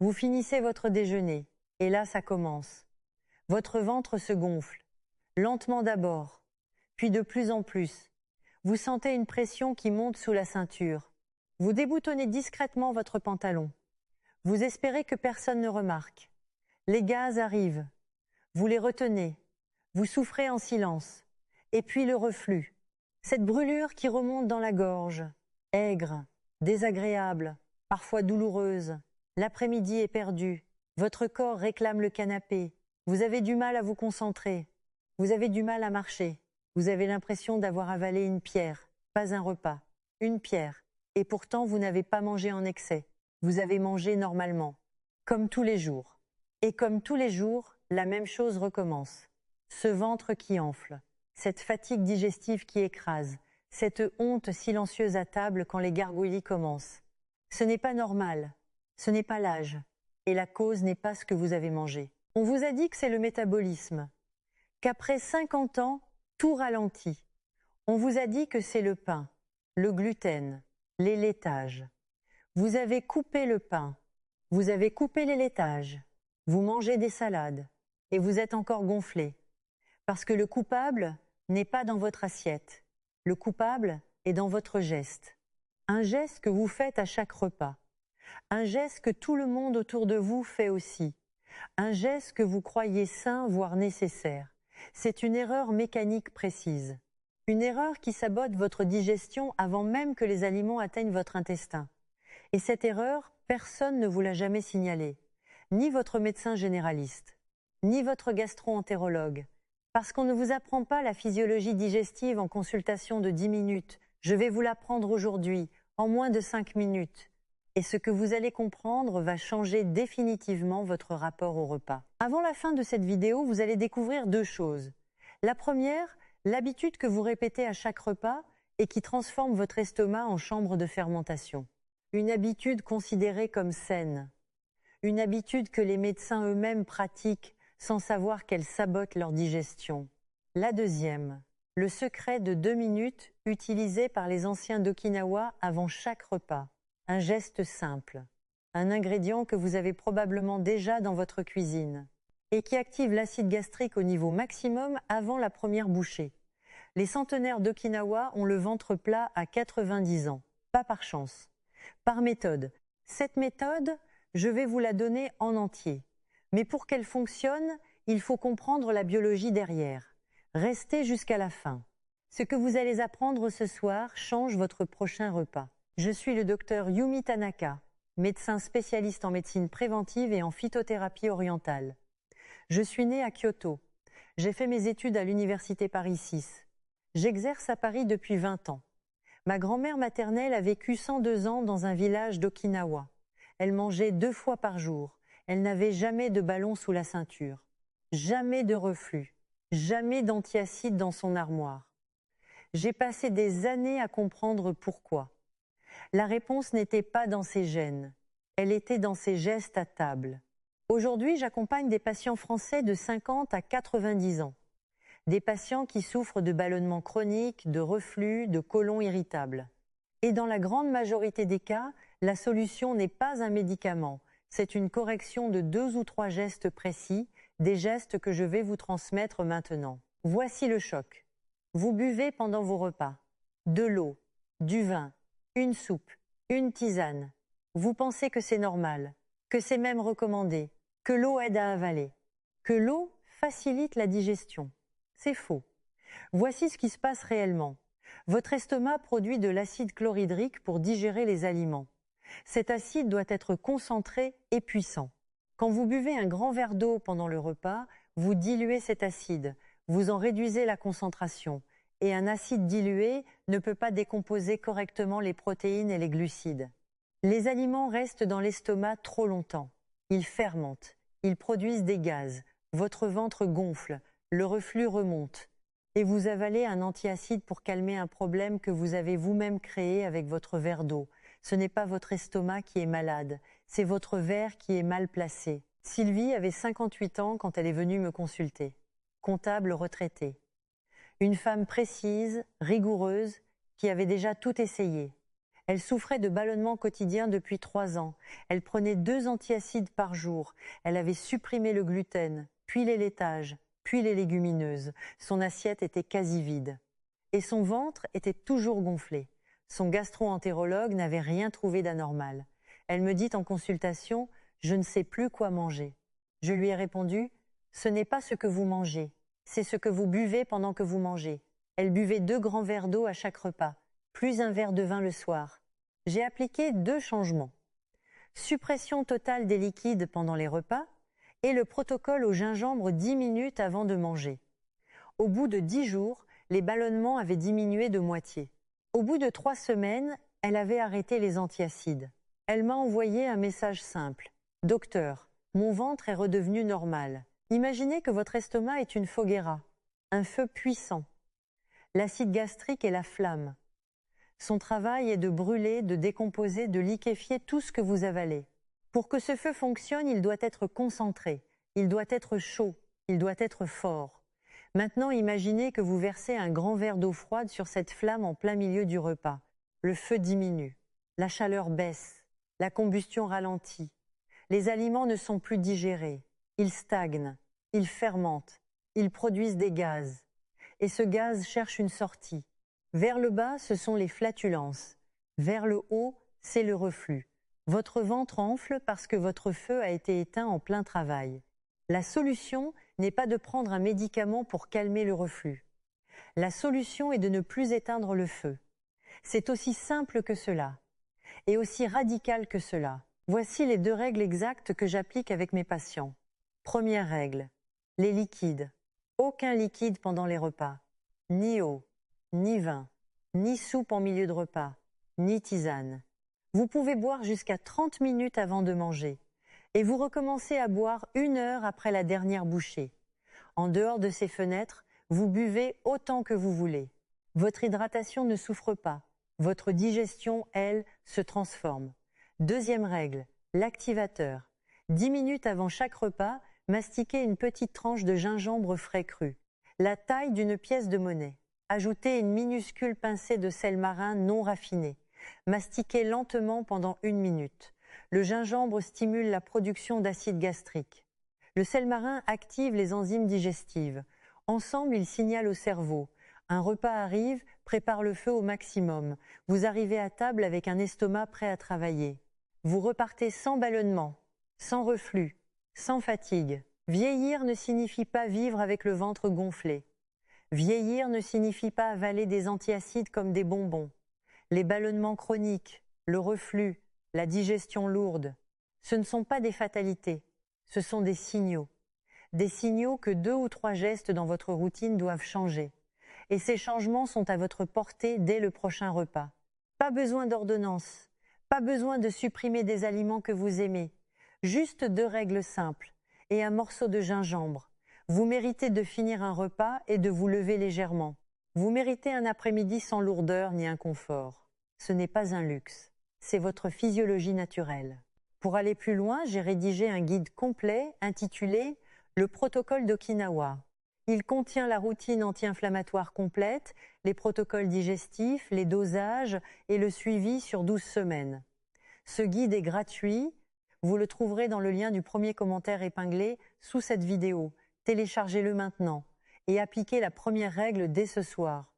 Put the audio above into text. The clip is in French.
Vous finissez votre déjeuner, et là ça commence. Votre ventre se gonfle, lentement d'abord, puis de plus en plus. Vous sentez une pression qui monte sous la ceinture. Vous déboutonnez discrètement votre pantalon. Vous espérez que personne ne remarque. Les gaz arrivent. Vous les retenez. Vous souffrez en silence. Et puis le reflux. Cette brûlure qui remonte dans la gorge, aigre, désagréable, parfois douloureuse. L'après-midi est perdu. Votre corps réclame le canapé. Vous avez du mal à vous concentrer. Vous avez du mal à marcher. Vous avez l'impression d'avoir avalé une pierre, pas un repas. Une pierre. Et pourtant, vous n'avez pas mangé en excès. Vous avez mangé normalement. Comme tous les jours. Et comme tous les jours, la même chose recommence. Ce ventre qui enfle. Cette fatigue digestive qui écrase. Cette honte silencieuse à table quand les gargouillis commencent. Ce n'est pas normal. Ce n'est pas l'âge. Et la cause n'est pas ce que vous avez mangé. On vous a dit que c'est le métabolisme. Qu'après 50 ans, tout ralentit. On vous a dit que c'est le pain, le gluten, les laitages. Vous avez coupé le pain. Vous avez coupé les laitages. Vous mangez des salades. Et vous êtes encore gonflé. Parce que le coupable n'est pas dans votre assiette. Le coupable est dans votre geste. Un geste que vous faites à chaque repas. Un geste que tout le monde autour de vous fait aussi. Un geste que vous croyez sain, voire nécessaire. C'est une erreur mécanique précise. Une erreur qui sabote votre digestion avant même que les aliments atteignent votre intestin. Et cette erreur, personne ne vous l'a jamais signalée. Ni votre médecin généraliste, ni votre gastro-entérologue. Parce qu'on ne vous apprend pas la physiologie digestive en consultation de 10 minutes. Je vais vous l'apprendre aujourd'hui, en moins de 5 minutes. Et ce que vous allez comprendre va changer définitivement votre rapport au repas. Avant la fin de cette vidéo, vous allez découvrir deux choses. La première, l'habitude que vous répétez à chaque repas et qui transforme votre estomac en chambre de fermentation. Une habitude considérée comme saine. Une habitude que les médecins eux-mêmes pratiquent sans savoir qu'elle sabote leur digestion. La deuxième, le secret de 2 minutes utilisé par les anciens d'Okinawa avant chaque repas. Un geste simple, un ingrédient que vous avez probablement déjà dans votre cuisine et qui active l'acide gastrique au niveau maximum avant la première bouchée. Les centenaires d'Okinawa ont le ventre plat à 90 ans, pas par chance, par méthode. Cette méthode, je vais vous la donner en entier. Mais pour qu'elle fonctionne, il faut comprendre la biologie derrière. Restez jusqu'à la fin. Ce que vous allez apprendre ce soir change votre prochain repas. Je suis le docteur Yumi Tanaka, médecin spécialiste en médecine préventive et en phytothérapie orientale. Je suis née à Kyoto. J'ai fait mes études à l'université Paris 6. J'exerce à Paris depuis 20 ans. Ma grand-mère maternelle a vécu 102 ans dans un village d'Okinawa. Elle mangeait 2 fois par jour. Elle n'avait jamais de ballon sous la ceinture. Jamais de reflux. Jamais d'antiacide dans son armoire. J'ai passé des années à comprendre pourquoi. La réponse n'était pas dans ses gènes, elle était dans ses gestes à table. Aujourd'hui, j'accompagne des patients français de 50 à 90 ans. Des patients qui souffrent de ballonnements chroniques, de reflux, de côlon irritable. Et dans la grande majorité des cas, la solution n'est pas un médicament, c'est une correction de 2 ou 3 gestes précis, des gestes que je vais vous transmettre maintenant. Voici le choc. Vous buvez pendant vos repas de l'eau, du vin, une soupe, une tisane. Vous pensez que c'est normal, que c'est même recommandé, que l'eau aide à avaler, que l'eau facilite la digestion. C'est faux. Voici ce qui se passe réellement. Votre estomac produit de l'acide chlorhydrique pour digérer les aliments. Cet acide doit être concentré et puissant. Quand vous buvez un grand verre d'eau pendant le repas, vous diluez cet acide, vous en réduisez la concentration. Et un acide dilué ne peut pas décomposer correctement les protéines et les glucides. Les aliments restent dans l'estomac trop longtemps. Ils fermentent, ils produisent des gaz, votre ventre gonfle, le reflux remonte. Et vous avalez un antiacide pour calmer un problème que vous avez vous-même créé avec votre verre d'eau. Ce n'est pas votre estomac qui est malade, c'est votre verre qui est mal placé. Sylvie avait 58 ans quand elle est venue me consulter. Comptable retraitée. Une femme précise, rigoureuse, qui avait déjà tout essayé. Elle souffrait de ballonnements quotidiens depuis 3 ans. Elle prenait 2 antiacides par jour. Elle avait supprimé le gluten, puis les laitages, puis les légumineuses. Son assiette était quasi vide. Et son ventre était toujours gonflé. Son gastro-entérologue n'avait rien trouvé d'anormal. Elle me dit en consultation « Je ne sais plus quoi manger ». Je lui ai répondu « Ce n'est pas ce que vous mangez, c'est ce que vous buvez pendant que vous mangez ». Elle buvait 2 grands verres d'eau à chaque repas, plus un verre de vin le soir. J'ai appliqué 2 changements. Suppression totale des liquides pendant les repas et le protocole au gingembre 10 minutes avant de manger. Au bout de 10 jours, les ballonnements avaient diminué de moitié. Au bout de 3 semaines, elle avait arrêté les antiacides. Elle m'a envoyé un message simple. « Docteur, mon ventre est redevenu normal. Imaginez que votre estomac est une foguera, un feu puissant. L'acide gastrique est la flamme. Son travail est de brûler, de décomposer, de liquéfier tout ce que vous avalez. Pour que ce feu fonctionne, il doit être concentré, il doit être chaud, il doit être fort. Maintenant, imaginez que vous versez un grand verre d'eau froide sur cette flamme en plein milieu du repas. Le feu diminue, la chaleur baisse, la combustion ralentit. Les aliments ne sont plus digérés, ils stagnent, ils fermentent, ils produisent des gaz. Et ce gaz cherche une sortie. Vers le bas, ce sont les flatulences. Vers le haut, c'est le reflux. Votre ventre enfle parce que votre feu a été éteint en plein travail. La solution n'est pas de prendre un médicament pour calmer le reflux. La solution est de ne plus éteindre le feu. C'est aussi simple que cela, et aussi radical que cela. Voici les 2 règles exactes que j'applique avec mes patients. Première règle, les liquides. Aucun liquide pendant les repas. Ni eau, ni vin, ni soupe en milieu de repas, ni tisane. Vous pouvez boire jusqu'à 30 minutes avant de manger. Et vous recommencez à boire 1 heure après la dernière bouchée. En dehors de ces fenêtres, vous buvez autant que vous voulez. Votre hydratation ne souffre pas. Votre digestion, elle, se transforme. Deuxième règle, l'activateur. 10 minutes avant chaque repas, mastiquez une petite tranche de gingembre frais cru, la taille d'une pièce de monnaie. Ajoutez une minuscule pincée de sel marin non raffiné. Mastiquez lentement pendant 1 minute. Le gingembre stimule la production d'acide gastrique. Le sel marin active les enzymes digestives. Ensemble, ils signalent au cerveau. Un repas arrive, prépare le feu au maximum. Vous arrivez à table avec un estomac prêt à travailler. Vous repartez sans ballonnement, sans reflux, sans fatigue. Vieillir ne signifie pas vivre avec le ventre gonflé. Vieillir ne signifie pas avaler des antiacides comme des bonbons. Les ballonnements chroniques, le reflux, la digestion lourde, ce ne sont pas des fatalités, ce sont des signaux. Des signaux que 2 ou 3 gestes dans votre routine doivent changer. Et ces changements sont à votre portée dès le prochain repas. Pas besoin d'ordonnance, pas besoin de supprimer des aliments que vous aimez. Juste 2 règles simples et un morceau de gingembre. Vous méritez de finir un repas et de vous lever légèrement. Vous méritez un après-midi sans lourdeur ni inconfort. Ce n'est pas un luxe, c'est votre physiologie naturelle. Pour aller plus loin, j'ai rédigé un guide complet intitulé « Le protocole d'Okinawa ». Il contient la routine anti-inflammatoire complète, les protocoles digestifs, les dosages et le suivi sur 12 semaines. Ce guide est gratuit, vous le trouverez dans le lien du premier commentaire épinglé sous cette vidéo. Téléchargez-le maintenant et appliquez la première règle dès ce soir.